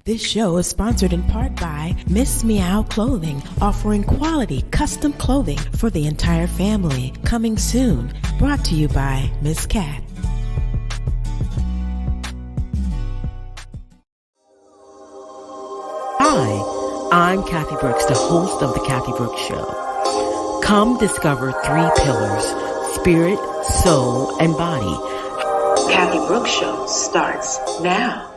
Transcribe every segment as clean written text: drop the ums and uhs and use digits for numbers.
This show is sponsored in part by Miss Meow Clothing, offering quality custom clothing for the entire family. Coming soon. Brought to you by Miss Cat. Hi, I'm Kathy Brooks, the host of The Kathy Brooks Show. Come discover three pillars: spirit, soul, and body. Kathy Brooks Show starts now.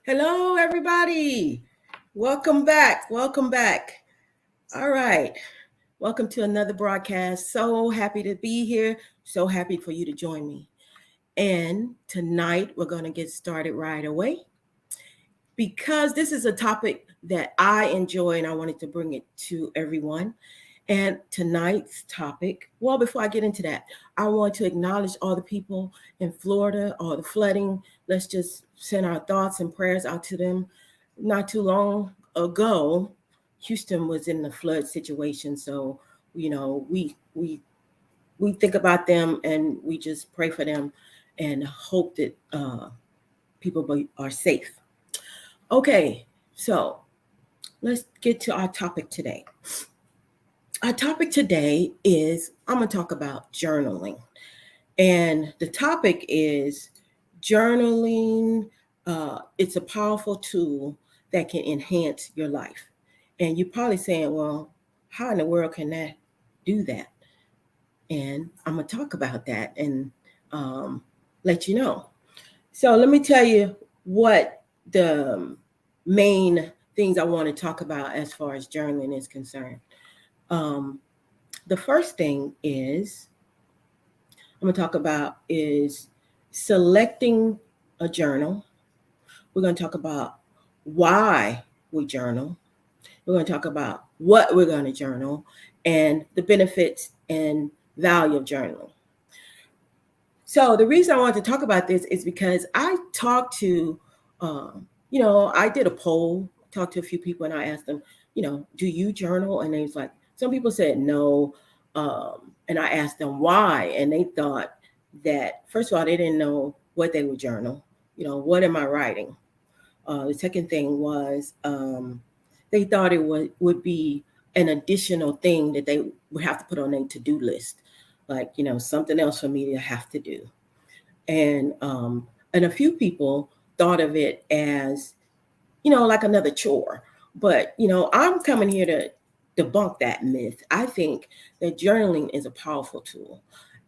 Hello, everybody. Welcome back. Welcome back. All right. Welcome to another broadcast. So happy to be here. So happy for you to join me. And tonight we're going to get started right away because this is a topic that I enjoy and I wanted to bring it to everyone. And tonight's topic, well, before I get into that, I want to acknowledge all the people in Florida, all the flooding. Let's just send our thoughts and prayers out to them. Not too long ago, Houston was in the flood situation. So, you know, we think about them and we just pray for them and hope that people are safe. Okay, so let's get to our topic today. Our topic today is I'm going to talk about journaling. And the topic is journaling. It's a powerful tool that can enhance your life. And you're probably saying, well, how in the world can that do that? And I'm going to talk about that and let you know. So let me tell you what the main things I want to talk about as far as journaling is concerned. The first thing is I'm going to talk about is selecting a journal. We're going to talk about why we journal. We're going to talk about what we're going to journal and the benefits and value of journaling. So the reason I wanted to talk about this is because I talked to, I did a poll, talked to a few people and I asked them, do you journal? And they was like, some people said no. And I asked them why. And they thought that, first of all, they didn't know what they would journal. What am I writing? The second thing was they thought it would be an additional thing that they would have to put on their to-do list. Like, something else for me to have to do. And a few people thought of it as, like another chore. But, I'm coming here to debunk that myth. I think that journaling is a powerful tool.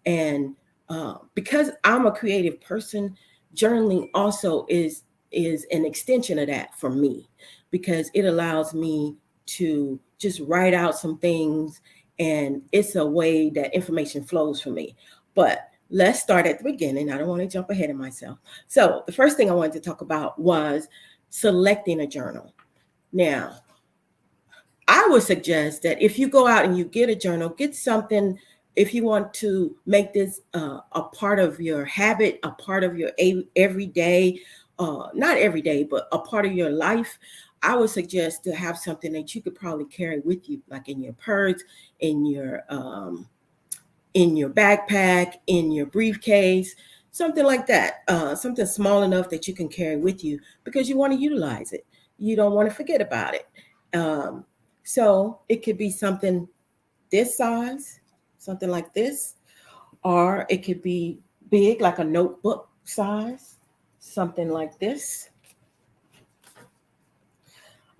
And because I'm a creative person, journaling also is an extension of that for me, because it allows me to just write out some things and it's a way that information flows for me. But let's start at the beginning. I don't want to jump ahead of myself. So the first thing I wanted to talk about was selecting a journal. Now, I would suggest that if you go out and you get a journal, get something, if you want to make this a part of your habit, a part of your everyday, not every day, but a part of your life, I would suggest to have something that you could probably carry with you, like in your purse, in your backpack, in your briefcase, something like that, something small enough that you can carry with you because you want to utilize it. You don't want to forget about it. So it could be something this size, something like this, or it could be big, like a notebook size, something like this.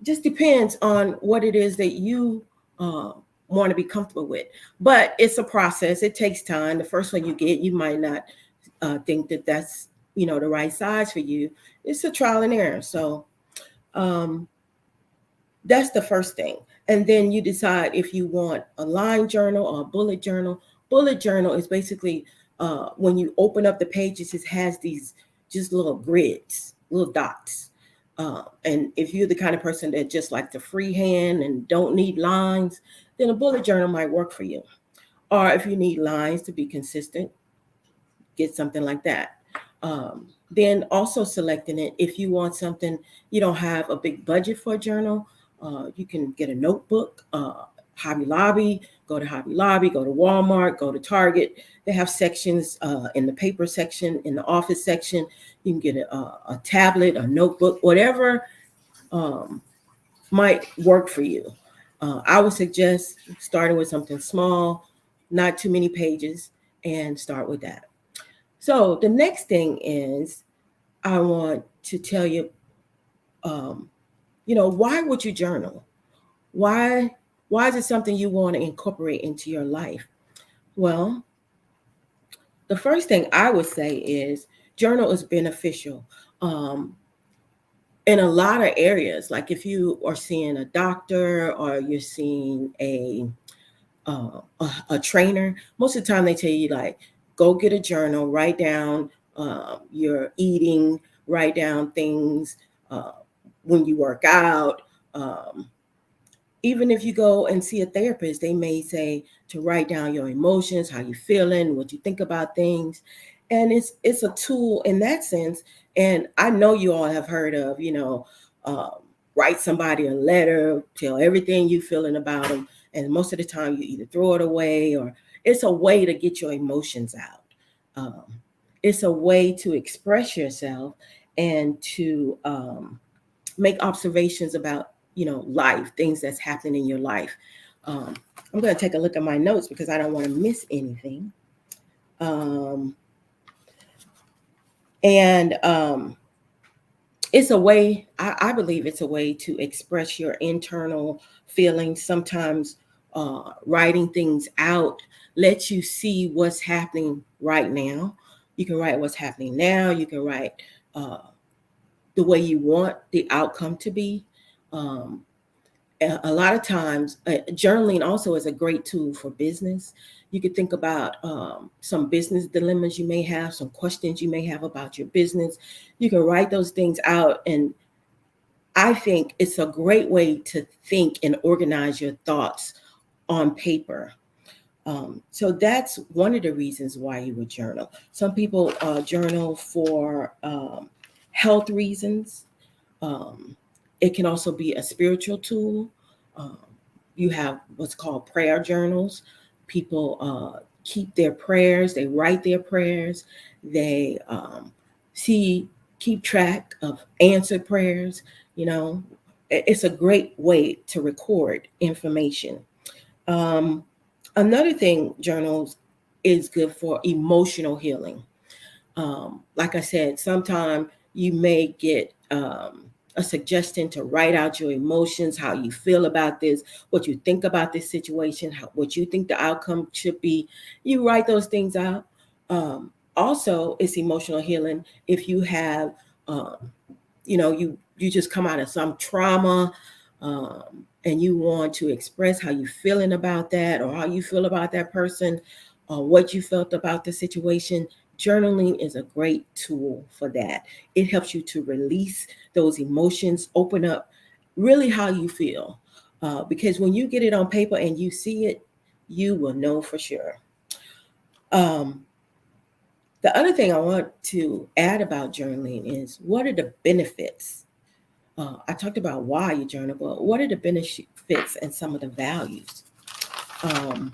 Just depends on what it is that you want to be comfortable with. But it's a process. It takes time. The first one you get, you might not think that that's, the right size for you. It's a trial and error. So that's the first thing. And then you decide if you want a line journal or a bullet journal. Bullet journal is basically when you open up the pages, it has these just little grids, little dots. And if you're the kind of person that just like to freehand and don't need lines, then a bullet journal might work for you. Or if you need lines to be consistent, get something like that. Then also selecting it, if you want something, you don't have a big budget for a journal, you can get a notebook, Hobby Lobby, go to Hobby Lobby, go to Walmart, go to Target. They have sections in the paper section, in the office section. You can get a tablet, a notebook, whatever might work for you. I would suggest starting with something small, not too many pages, and start with that. So the next thing is I want to tell you, why would you journal? Why is it something you want to incorporate into your life? Well, the first thing I would say is journal is beneficial in a lot of areas. Like if you are seeing a doctor or you're seeing a trainer, most of the time they tell you like, go get a journal, write down your eating, write down things uh, when you work out. Even if you go and see a therapist, they may say to write down your emotions, how you feeling, what you think about things. And it's a tool in that sense. And I know you all have heard of, um, write somebody a letter, tell everything you feeling about them. And most of the time you either throw it away or it's a way to get your emotions out. Um, it's a way to express yourself and to make observations about life, things that's happening in your life. um, I'm going to take a look at my notes because I don't want to miss anything. And it's a way, I believe it's a way to express your internal feelings. Sometimes writing things out lets you see what's happening right now. You can write what's happening now. You can write uh, the way you want the outcome to be. Um, a lot of times, journaling also is a great tool for business. You could think about some business dilemmas you may have, some questions you may have about your business. You can write those things out. And I think it's a great way to think and organize your thoughts on paper. So that's one of the reasons why you would journal. Some people journal for health reasons. Um, it can also be a spiritual tool. Um, you have what's called prayer journals. People keep their prayers, they write their prayers, they see, keep track of answered prayers. You know, it's a great way to record information. Um, Another thing, journals is good for emotional healing. Like I said, sometimes you may get a suggestion to write out your emotions, how you feel about this, what you think about this situation, what you think the outcome should be. You write those things out. Also, it's emotional healing if you have, um, you just come out of some trauma, um, and you want to express how you feeling about that or how you feel about that person or what you felt about the situation. Journaling is a great tool for that. It helps you to release those emotions, open up really how you feel. Because when you get it on paper and you see it, you will know for sure. Um, the other thing I want to add about journaling is what are the benefits? I talked about why you journal, but what are the benefits and some of the values? Um,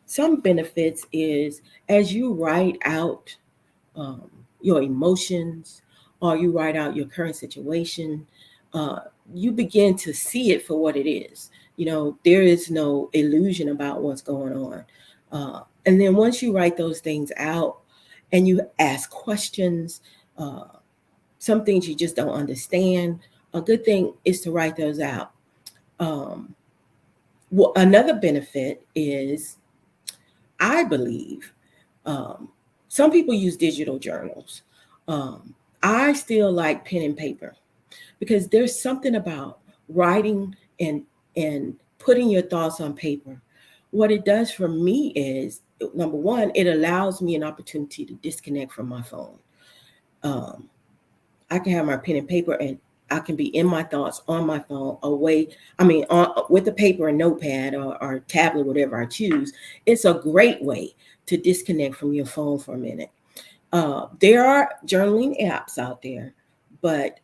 some benefits is as you write out um, your emotions or you write out your current situation, uh, you begin to see it for what it is. There is no illusion about what's going on. And then once you write those things out and you ask questions, uh, some things you just don't understand, a good thing is to write those out. Um, Another benefit is, I believe, um, some people use digital journals. Um, I still like pen and paper because there's something about writing and putting your thoughts on paper. What it does for me is, number one, it allows me an opportunity to disconnect from my phone. Um, I can have my pen and paper and I can be in my thoughts on my phone away. I mean, with the paper and notepad or tablet, whatever I choose. It's a great way to disconnect from your phone for a minute. There are journaling apps out there, but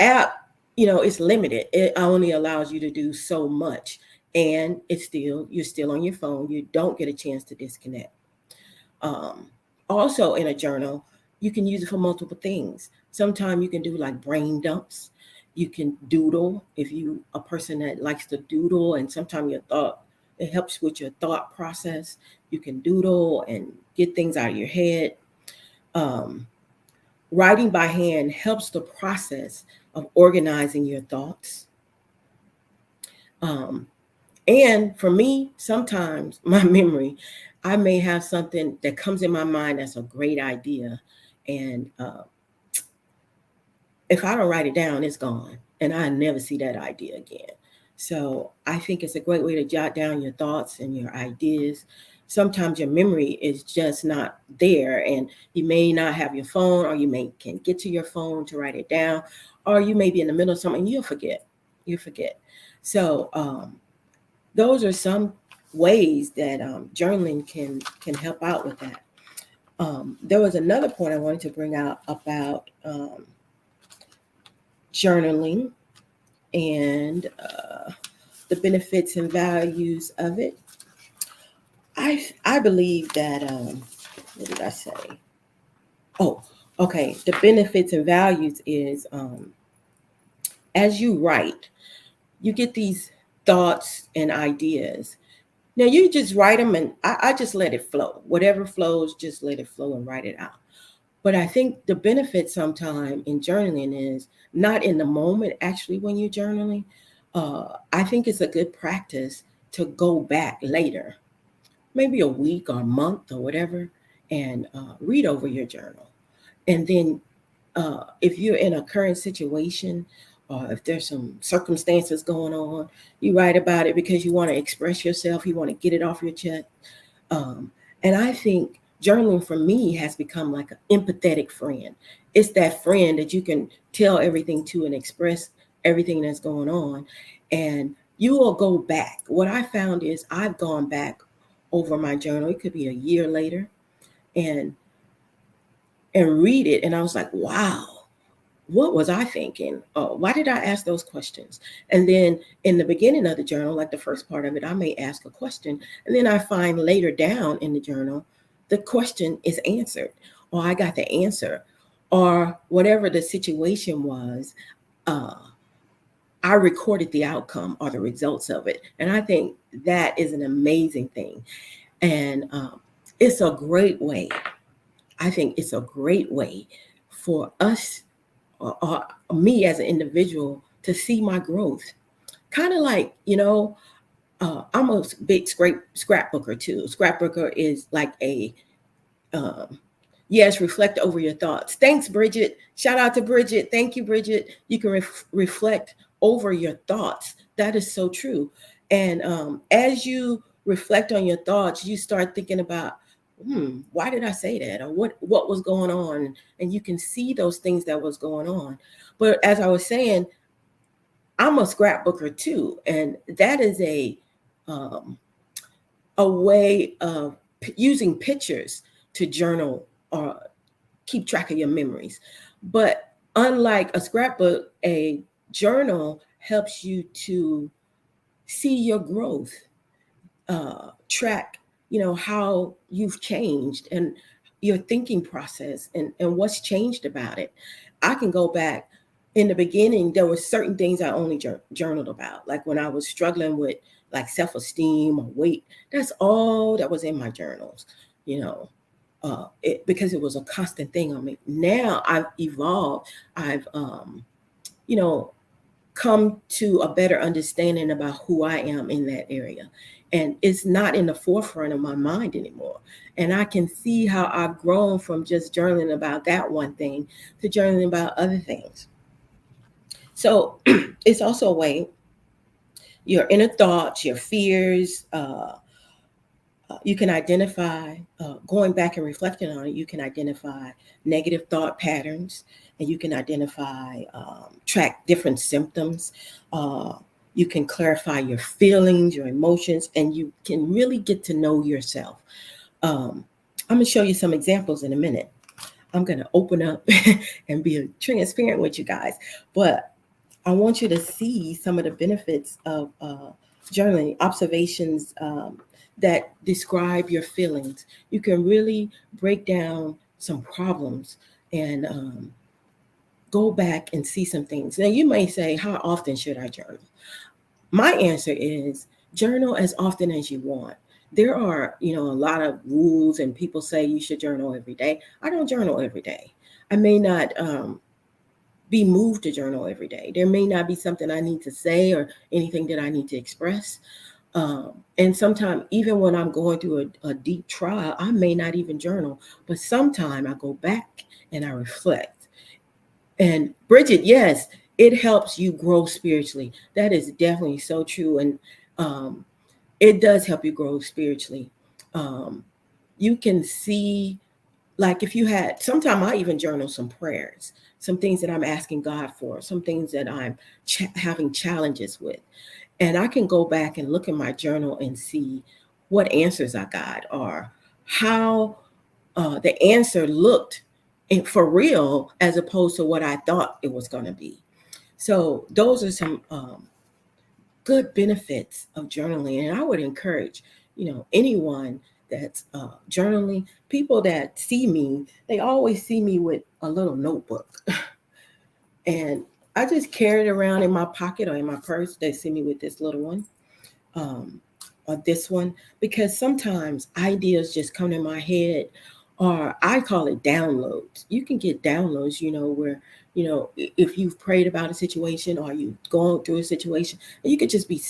app it's limited. It only allows you to do so much. And you're still on your phone. You don't get a chance to disconnect. Um, Also, in a journal, you can use it for multiple things. Sometimes you can do like brain dumps. You can doodle if you a person that likes to doodle, and sometimes it helps with your thought process. You can doodle and get things out of your head. Um, Writing by hand helps the process of organizing your thoughts. Um, And for me, sometimes my memory, I may have something that comes in my mind that's a great idea. And if I don't write it down, it's gone. And I never see that idea again. So I think it's a great way to jot down your thoughts and your ideas. Sometimes your memory is just not there, and you may not have your phone, or you may can't get to your phone to write it down, or you may be in the middle of something and you'll forget. You forget. So those are some ways that journaling can help out with that. There was another point I wanted to bring out about journaling and the benefits and values of it. I believe that what did I say? Oh, okay. The benefits and values is as you write, you get these thoughts and ideas. Now you just write them, and I just let it flow. Whatever flows, just let it flow and write it out. But I think the benefit sometime in journaling is not in the moment, actually, when you're journaling. I think it's a good practice to go back later, maybe a week or a month or whatever, and read over your journal. And then if you're in a current situation, or if there's some circumstances going on, you write about it because you want to express yourself, you want to get it off your chest. Um, and I think journaling for me has become like an empathetic friend. It's that friend that you can tell everything to and express everything that's going on. And you will go back. What I found is I've gone back over my journal. It could be a year later, and read it. And I was like, wow, what was I thinking? Why did I ask those questions? And then in the beginning of the journal, like the first part of it, I may ask a question. And then I find later down in the journal, the question is answered, or I got the answer, or whatever the situation was. Uh, I recorded the outcome or the results of it. And I think that is an amazing thing. And it's a great way. I think it's a great way for us, or me as an individual, to see my growth. Kind of like, I'm a big scrapbooker too. Scrapbooker is like um, yes, reflect over your thoughts. Thanks, Bridget. Shout out to Bridget. Thank you, Bridget. You can reflect over your thoughts. That is so true. And as you reflect on your thoughts, you start thinking about, why did I say that? Or what was going on? And you can see those things that was going on. But as I was saying, I'm a scrapbooker too. And that is um, a way of using pictures to journal or keep track of your memories. But unlike a scrapbook, a journal helps you to see your growth, track, how you've changed and your thinking process, and what's changed about it. I can go back. In the beginning, there were certain things I only journaled about, like when I was struggling with like self-esteem or weight. That's all that was in my journals, you know, because it was a constant thing on me. Now I've evolved. I've, you know, come to a better understanding about who I am in that area. And it's not in the forefront of my mind anymore. And I can see how I've grown from just journaling about that one thing to journaling about other things. So it's also a way, your inner thoughts, your fears, you can identify, going back and reflecting on it, you can identify negative thought patterns, and you can identify, track different symptoms. Uh, you can clarify your feelings, your emotions, and you can really get to know yourself. I'm going to show you some examples in a minute. I'm going to open up and be transparent with you guys. But I want you to see some of the benefits of journaling, observations that describe your feelings. You can really break down some problems and go back and see some things. Now, you may say, how often should I journal? My answer is journal as often as you want. There are, a lot of rules, and people say you should journal every day. I don't journal every day. I may not be moved to journal every day. There may not be something I need to say or anything that I need to express. And sometimes, even when I'm going through a deep trial, I may not even journal, but sometimes I go back and I reflect. And Bridget, yes, it helps you grow spiritually. That is definitely so true. And um, it does help you grow spiritually. Um, you can see, like, if you had, sometimes I even journal some prayers, some things that I'm asking God for, some things that I'm having challenges with. And I can go back and look in my journal and see what answers I got, or how the answer looked for real as opposed to what I thought it was going to be. So those are some good benefits of journaling, and I would encourage anyone that's journaling. People that see me, they always see me with a little notebook, and I just carry it around in my pocket or in my purse. They see me with this little one. Or this one, because sometimes ideas just come in my head, or I call it downloads. You can get downloads, where, if you've prayed about a situation or you've gone through a situation, and you could just be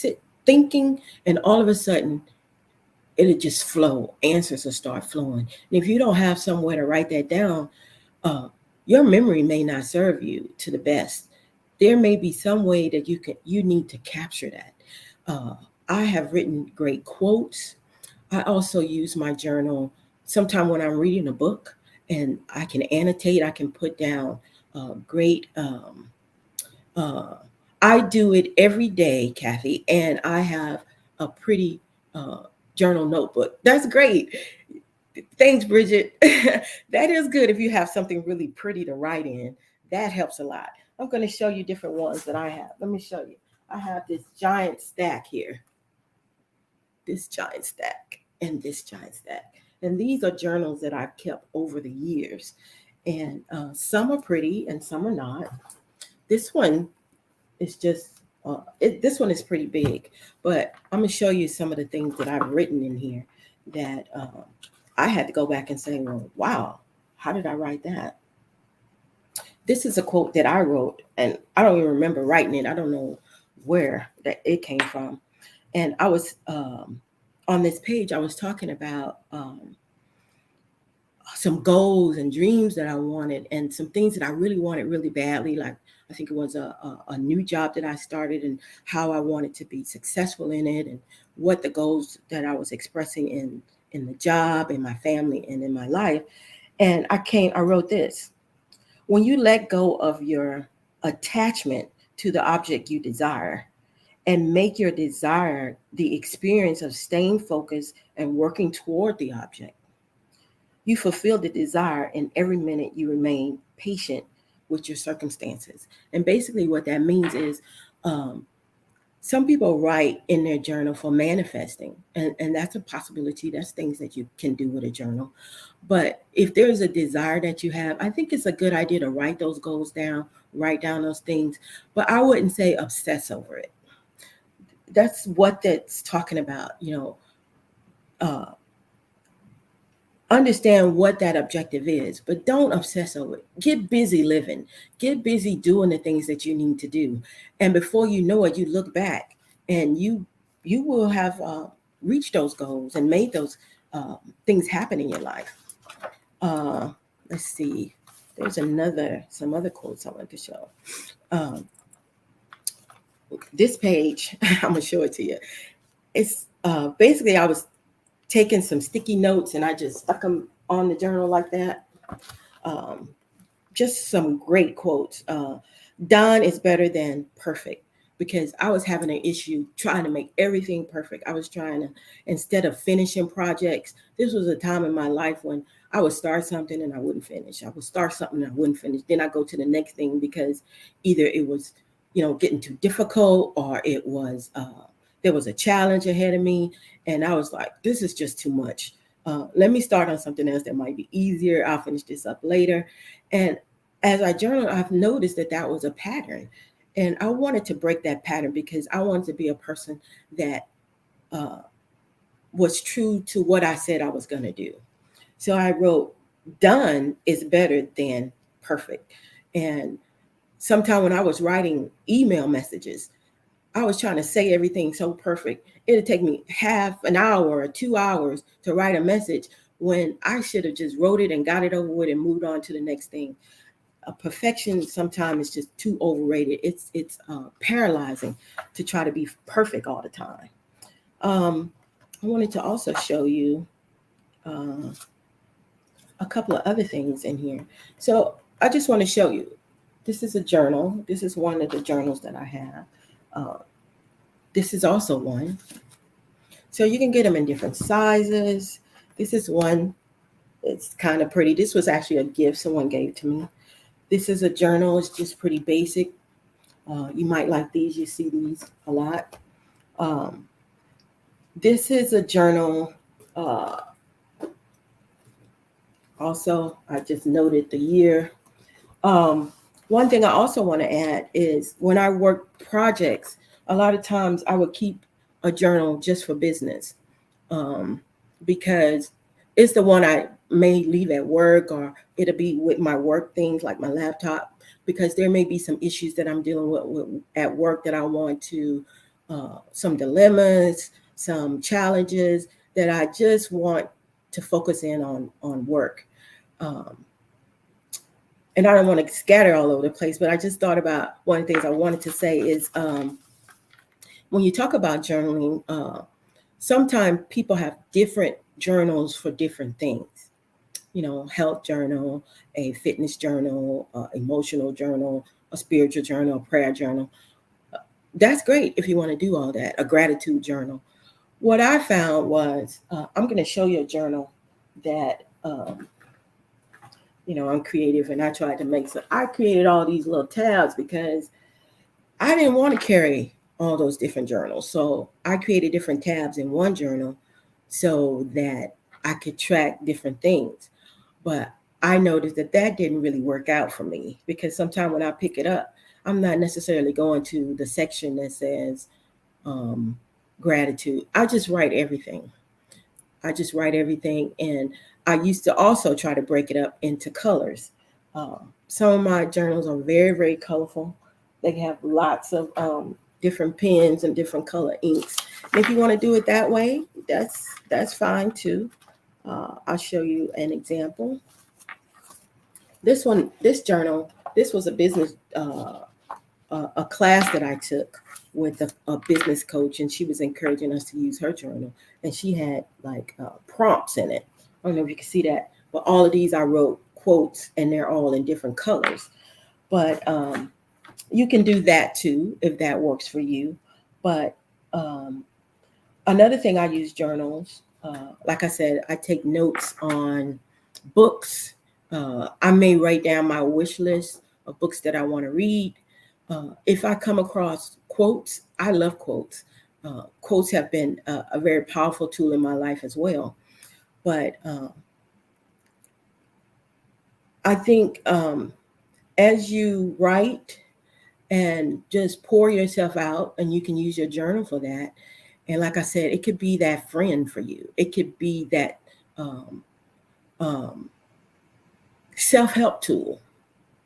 thinking, and all of a sudden it'll just flow. Answers will start flowing. And if you don't have somewhere to write that down, uh, your memory may not serve you to the best. There may be some way that you need to capture that. I have written great quotes. I also use my journal sometime when I'm reading a book, and I can annotate. I can put down great. Uh, I do it every day, Kathy, and I have a pretty uh, journal notebook. That's great. Thanks, Bridget. That is good if you have something really pretty to write in. That helps a lot. I'm going to show you different ones that I have. Let me show you. I have this giant stack here, this giant stack, and this giant stack. And these are journals that I've kept over the years. And some are pretty and some are not. This one is just, this one is pretty big. But I'm going to show you some of the things that I've written in here that I had to go back and say, well, wow, how did I write that? This is a quote that I wrote, and I don't even remember writing it. I don't know where that it came from. And I was on this page, I was talking about some goals and dreams that I wanted, and some things that I really wanted really badly. Like, I think it was a new job that I started, and how I wanted to be successful in it, and what the goals that I was expressing in the job, in my family, and in my life. And I wrote this: when you let go of your attachment to the object you desire, and make your desire the experience of staying focused and working toward the object, you fulfill the desire in every minute you remain patient with your circumstances. And basically, what that means is um, some people write in their journal for manifesting, and that's a possibility. That's things that you can do with a journal. But if there's a desire that you have, I think it's a good idea to write those goals down, write down those things. But I wouldn't say obsess over it. That's what that's talking about. Uh, Understand what that objective is, but don't obsess over it. Get busy living, get busy doing the things that you need to do. And before you know it, you look back, and you will have reached those goals and made those things happen in your life. Uh, let's see. There's some other quotes I want to show. Um, this page, I'm gonna show it to you. It's basically, I was taking some sticky notes, and I just stuck them on the journal like that. Um, just some great quotes. Done is better than perfect, because I was having an issue trying to make everything perfect. I was trying to, instead of finishing projects, this was a time in my life when I would start something and I wouldn't finish. I would start something and I wouldn't finish. Then I go to the next thing, because either it was getting too difficult, or it was there was a challenge ahead of me, and I was like, this is just too much. Let me start on something else that might be easier. I'll finish this up later. And as I journal, I've noticed that was a pattern. And I wanted to break that pattern because I wanted to be a person that was true to what I said I was going to do. So I wrote, done is better than perfect. And sometime when I was writing email messages, I was trying to say everything so perfect. It'd take me half an hour or 2 hours to write a message when I should have just wrote it and got it over with and moved on to the next thing. Perfection sometimes is just too overrated. It's paralyzing to try to be perfect all the time. I wanted to also show you a couple of other things in here. So I just want to show you. This is a journal. This is one of the journals that I have. This is also one. So you can get them in different sizes. This is one. It's kind of pretty. This was actually a gift someone gave to me. This is a journal. It's just pretty basic. You might like these. You see these a lot. This is a journal. Also, I just noted the year. One thing I also want to add is when I work projects, a lot of times I would keep a journal just for business, because it's the one I may leave at work, or it'll be with my work things like my laptop, because there may be some issues that I'm dealing with at work that I want to, some dilemmas, some challenges that I just want to focus in on work. And I don't want to scatter all over the place, but I just thought about one of the things I wanted to say is, when you talk about journaling, sometimes people have different journals for different things. Health journal, a fitness journal, emotional journal, a spiritual journal, a prayer journal. That's great if you want to do all that. A gratitude journal. What I found was, I'm going to show you a journal that, I'm creative, and I tried to make some. I created all these little tabs because I didn't want to carry all those different journals. So I created different tabs in one journal so that I could track different things. But I noticed that didn't really work out for me, because sometimes when I pick it up, I'm not necessarily going to the section that says gratitude. I just write everything. And I used to also try to break it up into colors. Some of my journals are very, very colorful. They have lots of different pens and different color inks. And if you want to do it that way, that's fine too. I'll show you an example. This journal, this was a business, a class that I took with a business coach, and she was encouraging us to use her journal. And she had like prompts in it. I don't know if you can see that, but all of these I wrote quotes, and they're all in different colors. But you can do that too if that works for you. But another thing, I use journals. Like I said, I take notes on books. I may write down my wish list of books that I want to read. If I come across quotes, I love quotes. Quotes have been a very powerful tool in my life as well. But I think as you write and just pour yourself out, and you can use your journal for that. And like I said, it could be that friend for you. It could be that self-help tool.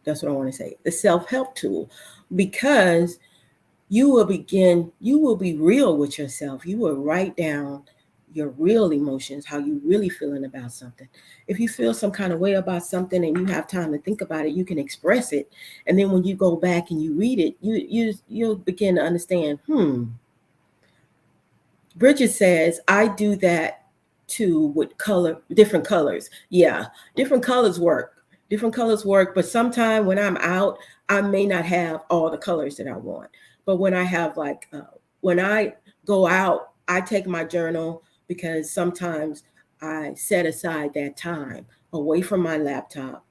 That's what I want to say. The self-help tool, because you will be real with yourself. You will write down your real emotions, how you really feeling about something. If you feel some kind of way about something and you have time to think about it, you can express it. And then when you go back and you read it, you'll begin to understand, Bridget says, I do that too with different colors. Yeah, different colors work. But sometimes when I'm out, I may not have all the colors that I want. But when I have when I go out, I take my journal, because sometimes I set aside that time away from my laptop,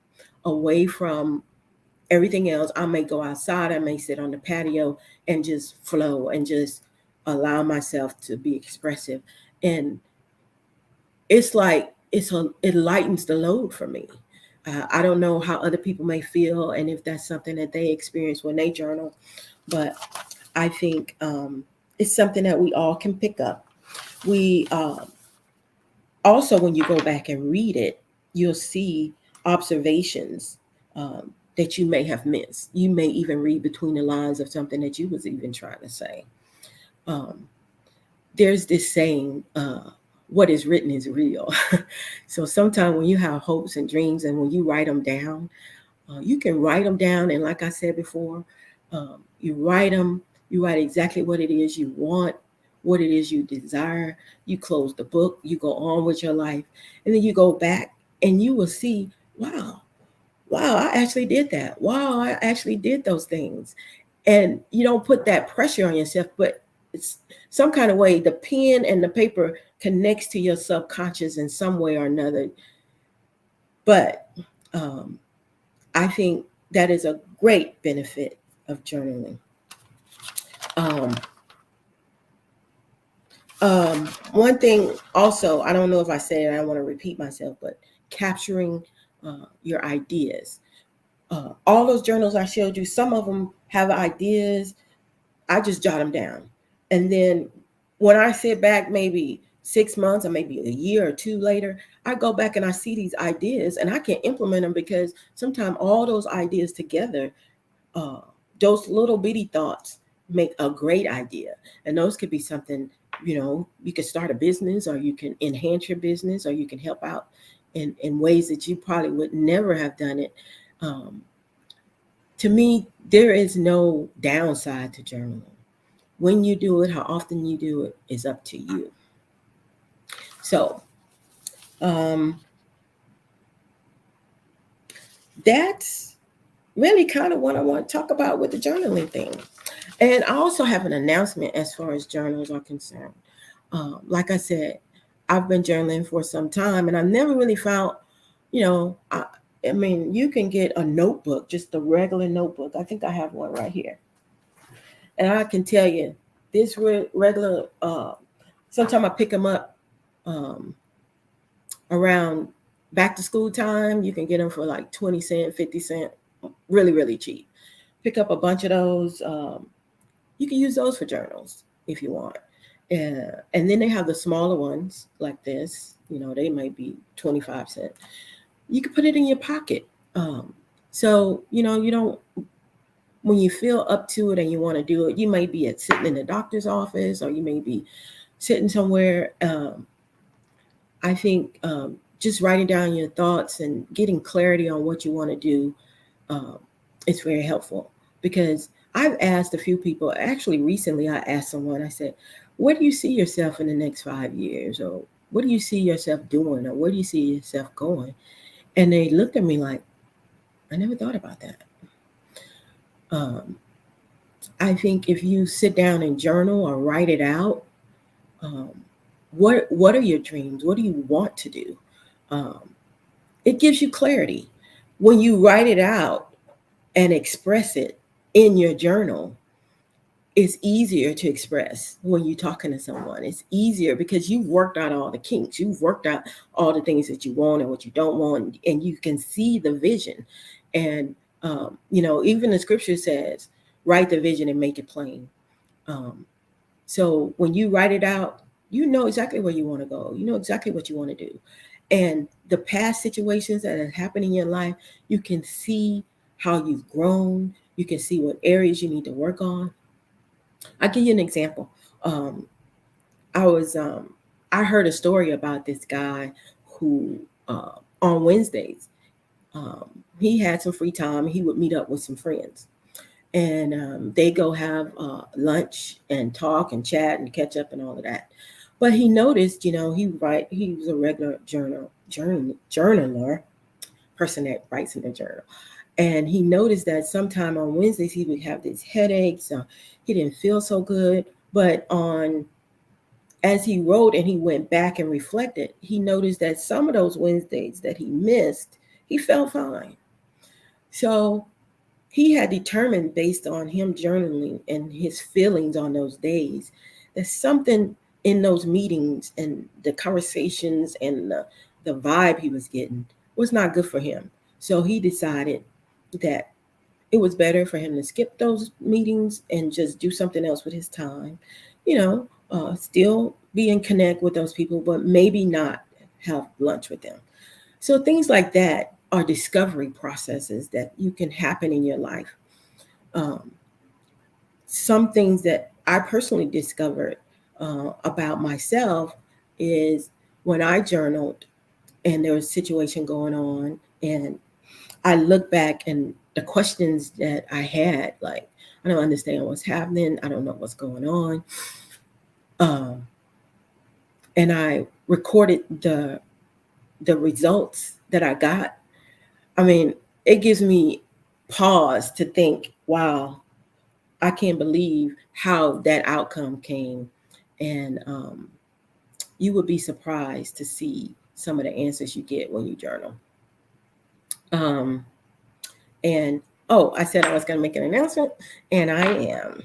away from everything else, I may go outside, I may sit on the patio and just flow and just allow myself to be expressive. And it's like it lightens the load for me. I don't know how other people may feel and if that's something that they experience when they journal, but I think it's something that we all can pick up. We also, when you go back and read it, you'll see observations that you may have missed. You may even read between the lines of something that you was even trying to say. Um, there's this saying, what is written is real. So sometimes when you have hopes and dreams and when you write them down, you can write them down. And like I said before, you write exactly what it is you want, what it is you desire. You close the book, you go on with your life, and then you go back and you will see, wow, I actually did that. Wow, I actually did those things. And you don't put that pressure on yourself, but it's some kind of way the pen and the paper connects to your subconscious in some way or another. But I think that is a great benefit of journaling. One thing also, I don't know if I said it, I don't want to repeat myself, but capturing your ideas. All those journals I showed you, some of them have ideas. I just jot them down. And then when I sit back maybe 6 months or maybe a year or two later, I go back and I see these ideas and I can implement them because sometimes all those ideas together, those little bitty thoughts make a great idea. And those could be something, you could start a business or you can enhance your business or you can help out in ways that you probably would never have done it. To me, there is no downside to journaling. When you do it, how often you do it is up to you. So that's really kind of what I want to talk about with the journaling thing. And I also have an announcement as far as journals are concerned. Like I said, I've been journaling for some time and I've never really found, I mean, you can get a notebook, just a regular notebook. I think I have one right here. And I can tell you, this regular, sometimes I pick them up around back to school time. You can get them for like 20 cents, 50 cents, really, really cheap. Pick up a bunch of those. You can use those for journals if you want. And then they have the smaller ones like this. They might be 25 cents. You can put it in your pocket. So, you don't, when you feel up to it and you want to do it, you may be sitting in the doctor's office or you may be sitting somewhere. I think just writing down your thoughts and getting clarity on what you want to do is very helpful. Because I've asked a few people, actually recently I asked someone, I said, where do you see yourself in the next 5 years? Or what do you see yourself doing? Or where do you see yourself going? And they looked at me like, I never thought about that. I think if you sit down and journal or write it out, what are your dreams? What do you want to do? It gives you clarity. When you write it out and express it in your journal, it's easier to express when you're talking to someone. It's easier because you've worked out all the kinks. You've worked out all the things that you want and what you don't want, and you can see the vision. And, even the scripture says, write the vision and make it plain. So when you write it out, you know exactly where you want to go. You know exactly what you want to do. And the past situations that have happened in your life, you can see how you've grown. You can see what areas you need to work on. I'll give you an example. I heard a story about this guy who on Wednesdays, he had some free time. He would meet up with some friends and they go have lunch and talk and chat and catch up and all of that. But he noticed, he was a regular journaler, person that writes in the journal. And he noticed that sometime on Wednesdays, he would have these headaches. He didn't feel so good. But as he wrote and he went back and reflected, he noticed that some of those Wednesdays that he missed, he felt fine. So he had determined, based on him journaling and his feelings on those days, that something in those meetings and the conversations and the vibe he was getting was not good for him. So he decided that it was better for him to skip those meetings and just do something else with his time, still be in connect with those people, but maybe not have lunch with them. So things like that are discovery processes that you can happen in your life. Um, some things that I personally discovered about myself is when I journaled and there was a situation going on, and I look back and the questions that I had, like, I don't understand what's happening. I don't know what's going on. Um, and I recorded the results that I got. I mean, it gives me pause to think, wow, I can't believe how that outcome came. And you would be surprised to see some of the answers you get when you journal. Um, and oh, I said I was going to make an announcement, and I am.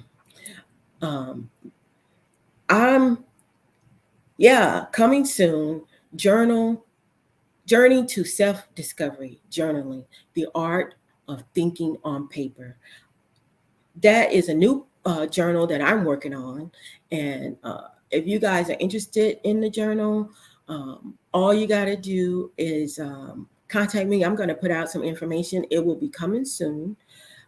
Um, I'm coming soon. Journey to self-discovery, journaling, the art of thinking on paper. That is a new journal that I'm working on. And if you guys are interested in the journal, all you got to do is contact me. I'm going to put out some information. It will be coming soon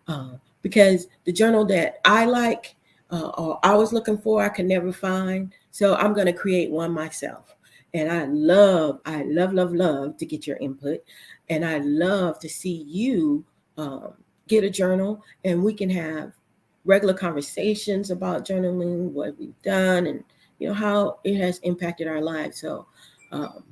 uh, because the journal that I like or I was looking for, I could never find. So I'm going to create one myself. And I love to get your input. And I love to see you get a journal, and we can have regular conversations about journaling, what we've done, and how it has impacted our lives. So um,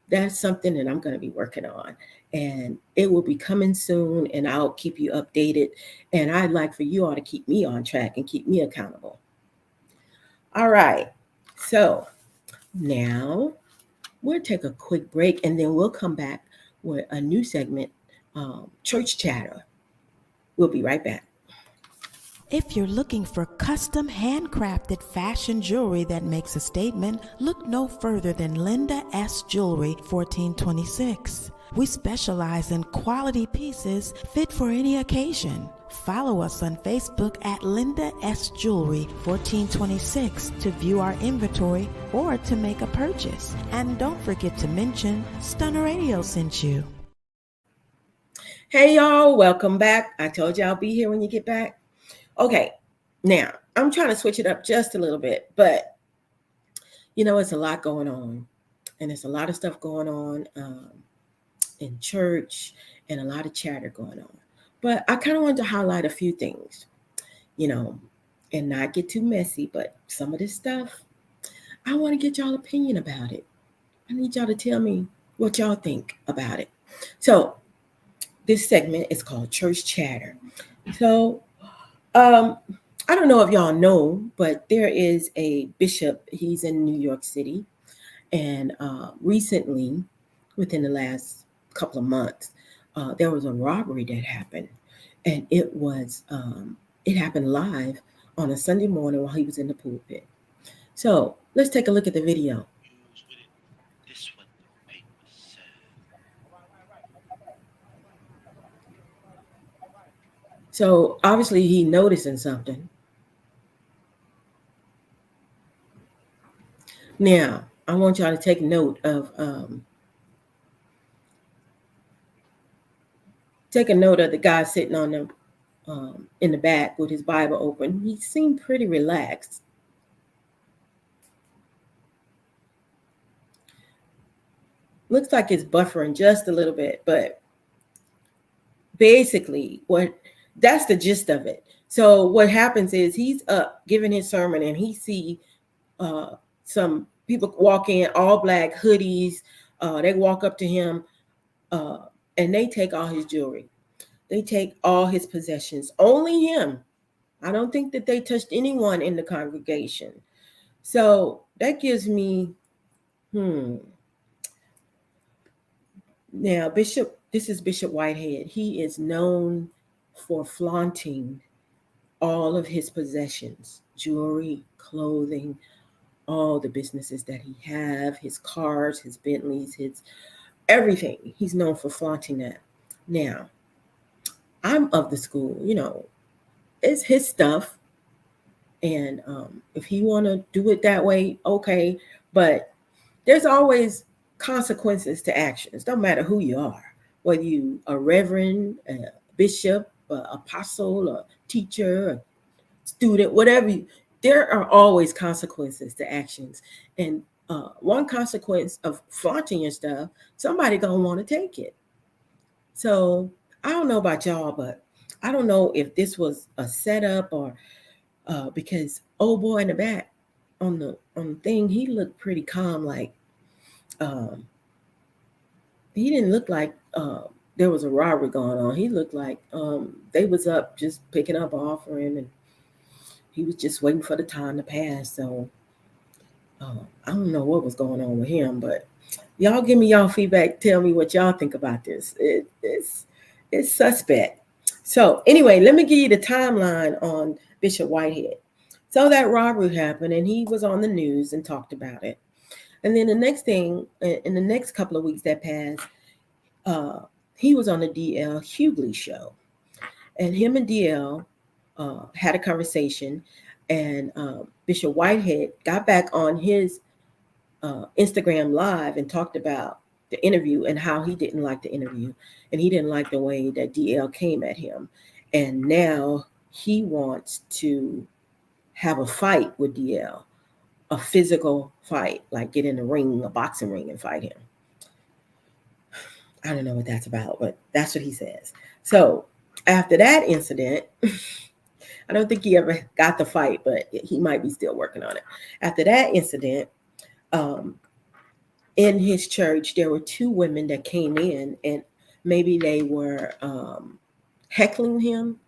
that's something that I'm going to be working on, and it will be coming soon, and I'll keep you updated. And I'd like for you all to keep me on track and keep me accountable. All right. So now we'll take a quick break, and then we'll come back with a new segment, Church Chatter. We'll be right back. If you're looking for custom handcrafted fashion jewelry that makes a statement, look no further than Linda S. Jewelry, 1426. We specialize in quality pieces fit for any occasion. Follow us on Facebook at Linda S. Jewelry 1426 to view our inventory or to make a purchase. And don't forget to mention Stunner Radio sent you. Hey y'all, welcome back. I told you I'll be here when you get back. Okay, now I'm trying to switch it up just a little bit, but it's a lot going on, and there's a lot of stuff going on in church and a lot of chatter going on. But I kind of wanted to highlight a few things, and not get too messy, but some of this stuff, I want to get y'all opinion about it. I need y'all to tell me what y'all think about it. So this segment is called Church Chatter. So I don't know if y'all know, but there is a bishop. He's in New York City. And recently, within the last couple of months, there was a robbery that happened. And it happened live on a Sunday morning while he was in the pulpit. So let's take a look at the video. So obviously he noticing something. Now, I want y'all to take note of the guy sitting on the in the back with his Bible open. He seemed pretty relaxed. Looks like it's buffering just a little bit, but basically that's the gist of it. So what happens is he's up giving his sermon, and he see some people walk in, all black hoodies. They walk up to him, and they take all his jewelry. They take all his possessions. Only him. I don't think that they touched anyone in the congregation. So that gives me, Now, this is Bishop Whitehead. He is known for flaunting all of his possessions, jewelry, clothing, all the businesses that he have, his cars, his Bentleys, his everything. He's known for flaunting that. Now, I'm of the school, it's his stuff, and if he want to do it that way, okay. But there's always consequences to actions. Don't matter who you are, whether you a reverend, a bishop, a apostle, a teacher, a student, whatever. There are always consequences to actions, and one consequence of flaunting your stuff, somebody gonna want to take it. So I don't know about y'all, but I don't know if this was a setup or because old boy in the back on the thing, he looked pretty calm. Like um, he didn't look like there was a robbery going on. He looked like they was up just picking up offering, and he was just waiting for the time to pass. So I don't know what was going on with him, but y'all give me y'all feedback. Tell me what y'all think about this. It's suspect. So anyway, let me give you the timeline on Bishop Whitehead. So that robbery happened, and he was on the news and talked about it. And then the next thing, in the next couple of weeks that passed, he was on the D.L. Hughley show, and him and D.L. Had a conversation, and Bishop Whitehead got back on his Instagram live and talked about the interview and how he didn't like the interview, and he didn't like the way that DL came at him, and now he wants to have a fight with DL, a physical fight, like get in the ring, a boxing ring, and fight him. I don't know what that's about, but that's what he says. So after that incident, I don't think he ever got the fight, but he might be still working on it. After that incident, in his church, there were two women that came in, and maybe they were heckling him.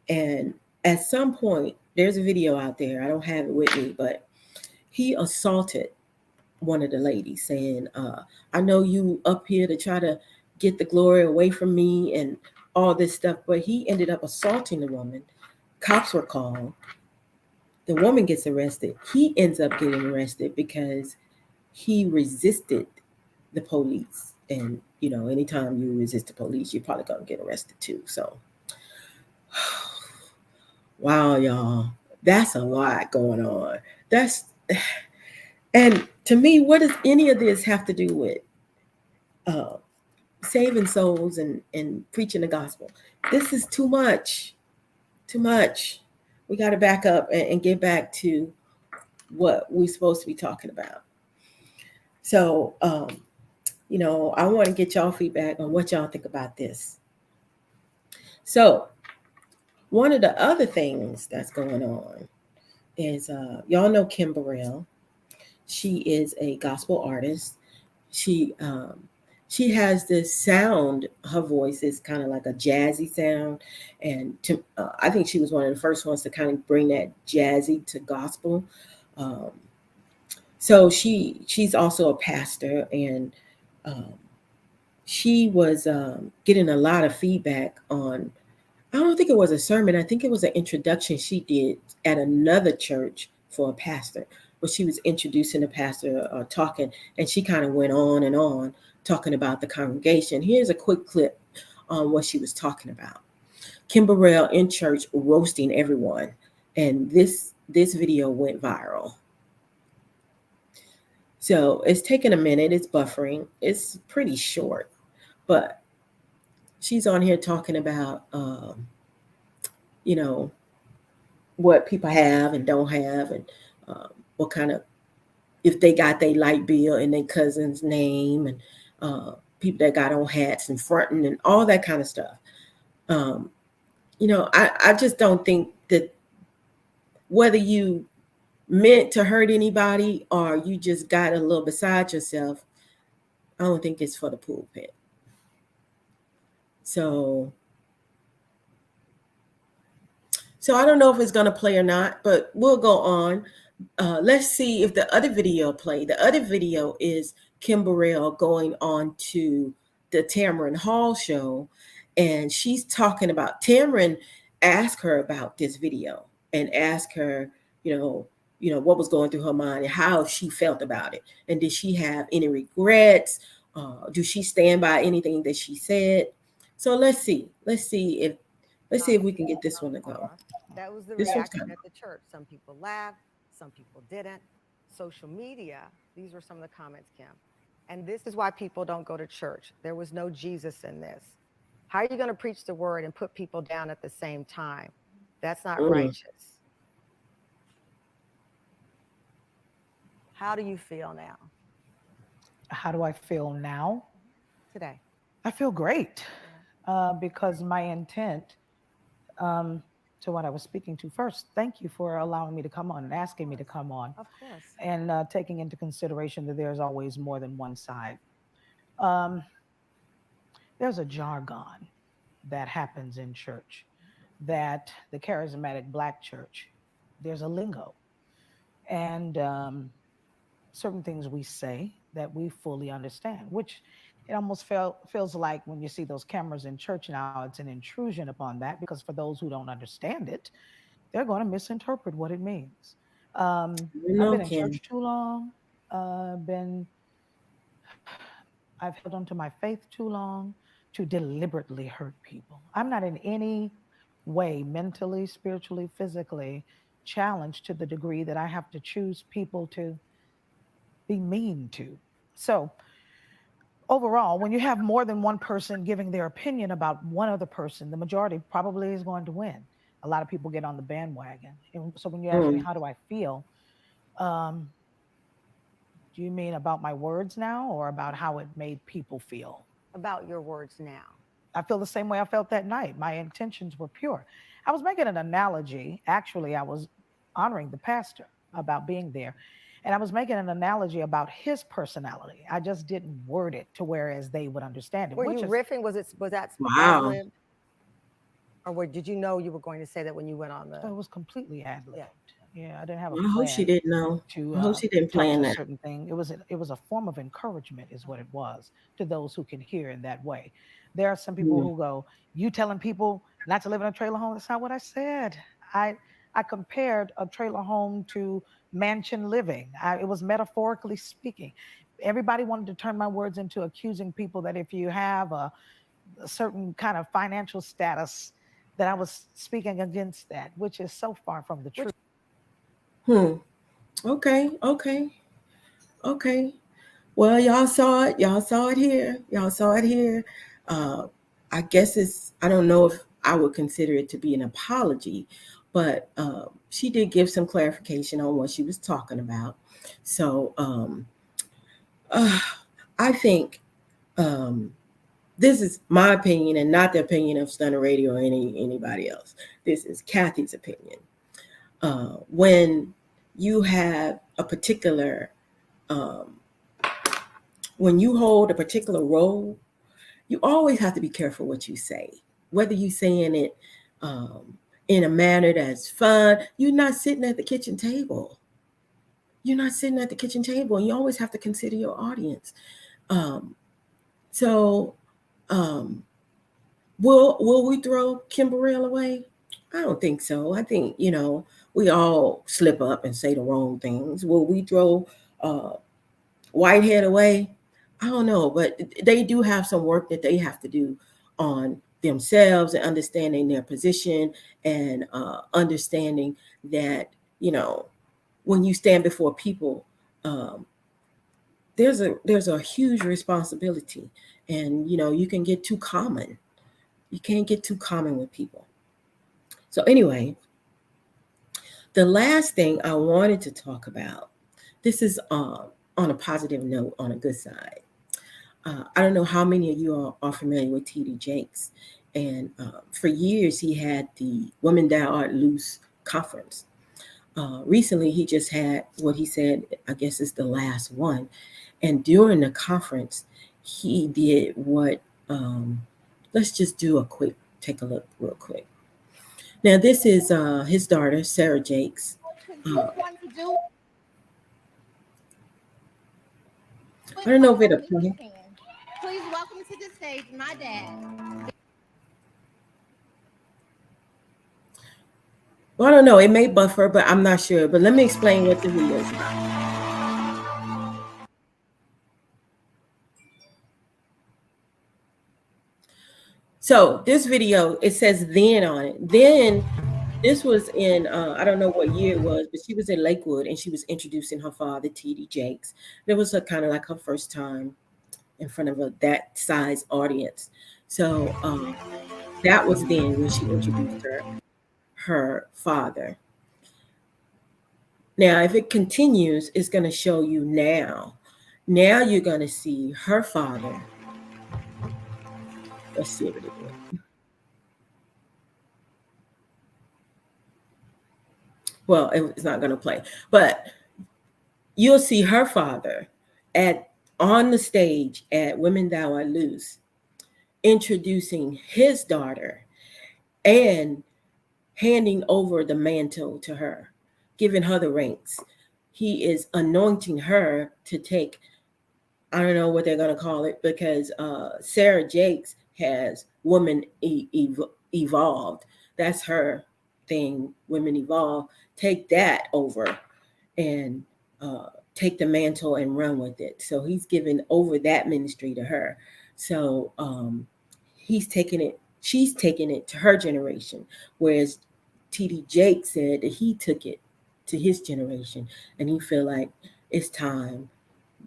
And at some point, there's a video out there. I don't have it with me, but he assaulted one of the ladies, saying, I know you up here to try to get the glory away from me and all this stuff. But he ended up assaulting the woman. Cops were called. The woman gets arrested. He ends up getting arrested because he resisted the police. And, anytime you resist the police, you're probably going to get arrested too. So, wow, y'all, that's a lot going on. And to me, what does any of this have to do with saving souls and preaching the gospel? This is too much. We got to back up and get back to what we're supposed to be talking about. So, I want to get y'all feedback on what y'all think about this. So, one of the other things that's going on is, y'all know Kim Burrell. She is a gospel artist. She has this sound. Her voice is kind of like a jazzy sound, and I think she was one of the first ones to kind of bring that jazzy to gospel. So she's also a pastor, and she was getting a lot of feedback on, I don't think it was a sermon. I think it was an introduction she did at another church for a pastor, where she was introducing the pastor, talking, and she kind of went on and on talking about the congregation. Here's a quick clip on what she was talking about. Kim Burrell in church roasting everyone, and this video went viral. So it's taking a minute. It's buffering. It's pretty short, but she's on here talking about, what people have and don't have, and what kind of, if they got their light bill in their cousin's name, and people that got on hats and fronting and all that kind of stuff. I just don't think that whether you meant to hurt anybody or you just got a little beside yourself, I don't think it's for the pulpit. So I don't know if it's going to play or not, but we'll go on. Let's see if the other video play. The other video is Kim Burrell going on to the Tamron Hall show, and she's talking about Tamron asked her about this video and asked her, what was going through her mind and how she felt about it, and did she have any regrets? Do she stand by anything that she said? So let's see if we can get this one to go. That was the This one's reaction coming. at the church. Some people laughed, some people didn't. Social media, these were some of the comments, Kim. And this is why people don't go to church. There was no Jesus in this. How are you going to preach the word and put people down at the same time? That's not righteous. How do you feel now? How do I feel now? Today. I feel great because my intent to what I was speaking to first. Thank you for allowing me to come on and asking me to come on. Of course. And taking into consideration that there's always more than one side. There's a jargon that happens in church, that the charismatic Black church, there's a lingo. And certain things we say that we fully understand, which it almost feels like when you see those cameras in church now, it's an intrusion upon that, because for those who don't understand it, they're going to misinterpret what it means. I've been in church too long. I've held on to my faith too long to deliberately hurt people. I'm not in any way mentally, spiritually, physically challenged to the degree that I have to choose people to be mean to. So overall, when you have more than one person giving their opinion about one other person, the majority probably is going to win. A lot of people get on the bandwagon. And so when you ask me, how do I feel? Do you mean about my words now, or about how it made people feel? About your words now. I feel the same way I felt that night. My intentions were pure. I was making an analogy. Actually, I was honoring the pastor about being there. And I was making an analogy about his personality. I just didn't word it to whereas they would understand it. Were you riffing? Was that wow? Ad-libbed? Or did you know you were going to say that when you went on the? It was completely ad-libbed. Yeah, I didn't have a plan. I hope she didn't know. I hope she didn't plan that. Certain thing. It was a form of encouragement, is what it was, to those who can hear in that way. There are some people who go, "You telling people not to live in a trailer home?" That's not what I said. I compared a trailer home to mansion living. It was metaphorically speaking. Everybody wanted to turn my words into accusing people that if you have a certain kind of financial status, that I was speaking against that, which is so far from the truth. Okay. Well, y'all saw it. Y'all saw it here. I guess I don't know if I would consider it to be an apology, but she did give some clarification on what she was talking about. So I think this is my opinion and not the opinion of Stunner Radio or anybody else. This is Kathy's opinion. When you have a particular, when you hold a particular role, you always have to be careful what you say, whether you're saying it in a manner that's fun. You're not sitting at the kitchen table. And you always have to consider your audience. Will we throw Kim Burrell away? I don't think so. I think, we all slip up and say the wrong things. Will we throw Whitehead away? I don't know, but they do have some work that they have to do on themselves and understanding their position and understanding that, when you stand before people, there's a huge responsibility, and you can get too common. You can't get too common with people. So anyway, the last thing I wanted to talk about, this is on a positive note, on a good side. I don't know how many of you are familiar with T.D. Jakes. And for years, he had the Women Thou Art Loose conference. Recently, he just had what he said, I guess is the last one. And during the conference, he did what, let's just take a look real quick. Now, this is his daughter, Sarah Jakes. I don't know if it'll play. Please welcome to the stage my dad. Well, I don't know. It may buffer, but I'm not sure. But let me explain what the video is about. So this video, it says then on it. Then this was in, I don't know what year it was, but she was in Lakewood and she was introducing her father, T.D. Jakes. It was kind of like her first time in front of that size audience. So that was then when she introduced her father. Now, if it continues, it's going to show you now. Now you're going to see her father. Let's see what it is. Well, it's not going to play, but you'll see her father on the stage at Women Thou Art Loose, introducing his daughter and handing over the mantle to her, giving her the reins. He is anointing her to take, I don't know what they're going to call it, because Sarah Jakes has Women Evolved. That's her thing, Women Evolve. Take that over and take the mantle and run with it. So he's giving over that ministry to her. So she's taking it to her generation, whereas T.D. Jakes said that he took it to his generation, and he feel like it's time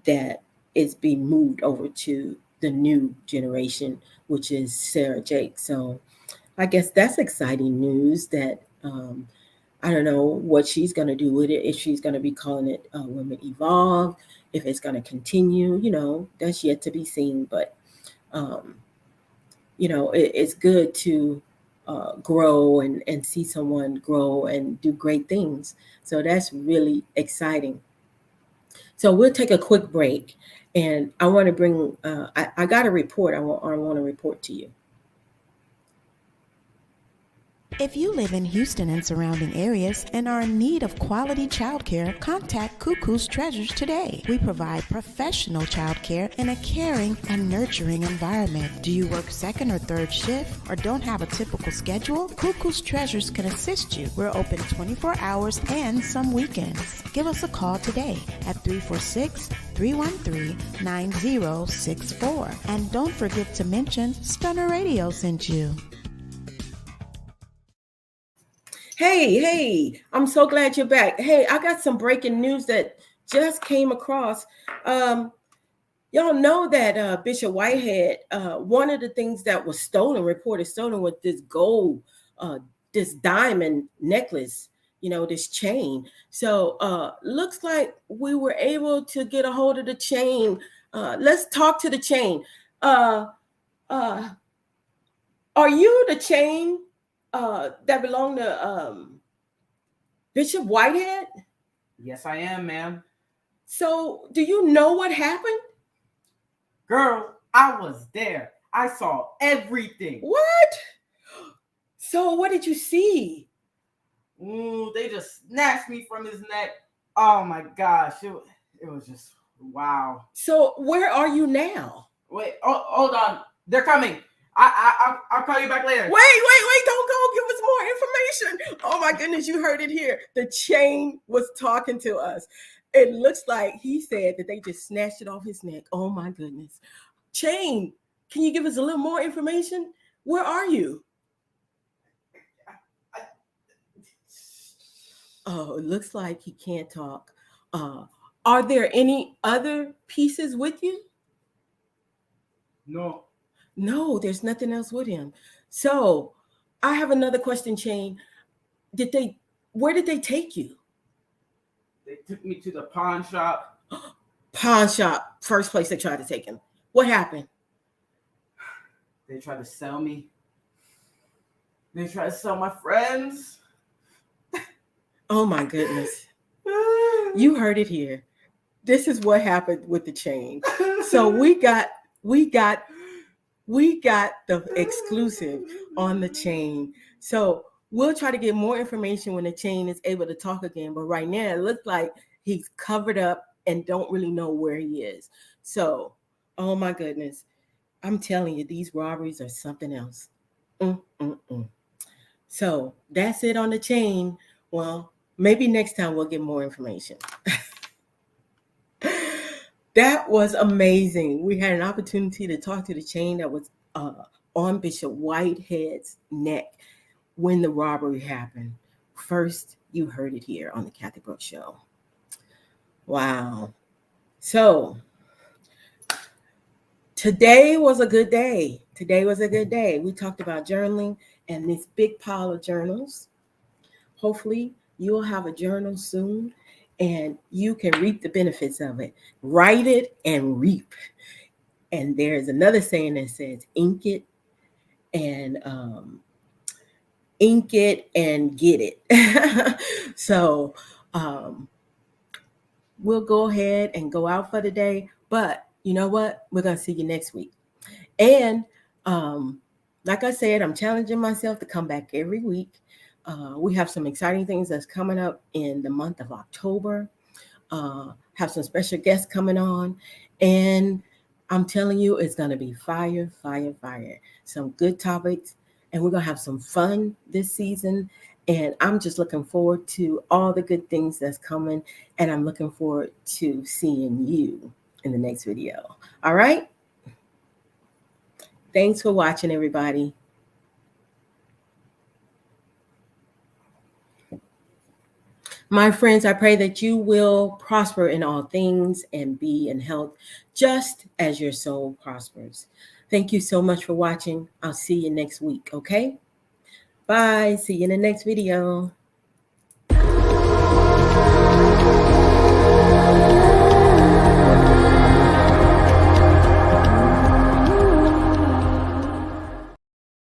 that it's being moved over to the new generation, which is Sarah Jakes. So I guess that's exciting news that I don't know what she's going to do with it, if she's going to be calling it Women Evolve, if it's going to continue, that's yet to be seen. But, it's good to grow and see someone grow and do great things. So that's really exciting. So we'll take a quick break. And I want to bring, I got a report I want to report to you. If you live in Houston and surrounding areas and are in need of quality childcare, contact Cuckoo's Treasures today. We provide professional childcare in a caring and nurturing environment. Do you work second or third shift or don't have a typical schedule? Cuckoo's Treasures can assist you. We're open 24 hours and some weekends. Give us a call today at 346-313-9064. And don't forget to mention Stunner Radio sent you. Hey, I'm so glad you're back. Hey, I got some breaking news that just came across. Y'all know that Bishop Whitehead, one of the things that was reported stolen, was this gold, this diamond necklace, this chain. So looks like we were able to get a hold of the chain. Let's talk to the chain. Are you the chain that belong to Bishop Whitehead? Yes, I am, ma'am. So, do you know what happened? Girl, I was there. I saw everything. What? So, what did you see? They just snatched me from his neck. Oh my gosh, it was just wow. So, where are you now? Wait, hold on. They're coming. I'll call you back later. Wait, don't go. Give us more information. Oh my goodness, you heard it here. The chain was talking to us. It looks like he said that they just snatched it off his neck. Oh my goodness. Chain, can you give us a little more information? Where are you? Oh, it looks like he can't talk. Are there any other pieces with you? No, there's nothing else with him. So I have another question, Chain. Where did they take you? They took me to the pawn shop. Pawn shop, first place they tried to take him. What happened? They tried to sell me. They tried to sell my friends. Oh my goodness. You heard it here. This is what happened with the chain. So we got the exclusive on the chain. So we'll try to get more information when the chain is able to talk again. But right now it looks like he's covered up and don't really know where he is. So, oh my goodness. I'm telling you, these robberies are something else. So that's it on the chain. Well, maybe next time we'll get more information. That was amazing. We had an opportunity to talk to the chain that was on Bishop Whitehead's neck when the robbery happened. First, you heard it here on the Kathy Brooks Show. Wow. So today was a good day. Today was a good day. We talked about journaling and this big pile of journals. Hopefully, you'll have a journal soon and you can reap the benefits of it. Write it and reap. And there's another saying that says, ink it and get it. So we'll go ahead and go out for the day. But you know what? We're going to see you next week. And like I said, I'm challenging myself to come back every week. We have some exciting things that's coming up in the month of October. Have some special guests coming on. And I'm telling you, it's going to be fire, fire, fire. Some good topics. And we're going to have some fun this season. And I'm just looking forward to all the good things that's coming. And I'm looking forward to seeing you in the next video. All right? Thanks for watching, everybody. My friends, I pray that you will prosper in all things and be in health, just as your soul prospers. Thank you so much for watching. I'll see you next week, okay? Bye. See you in the next video.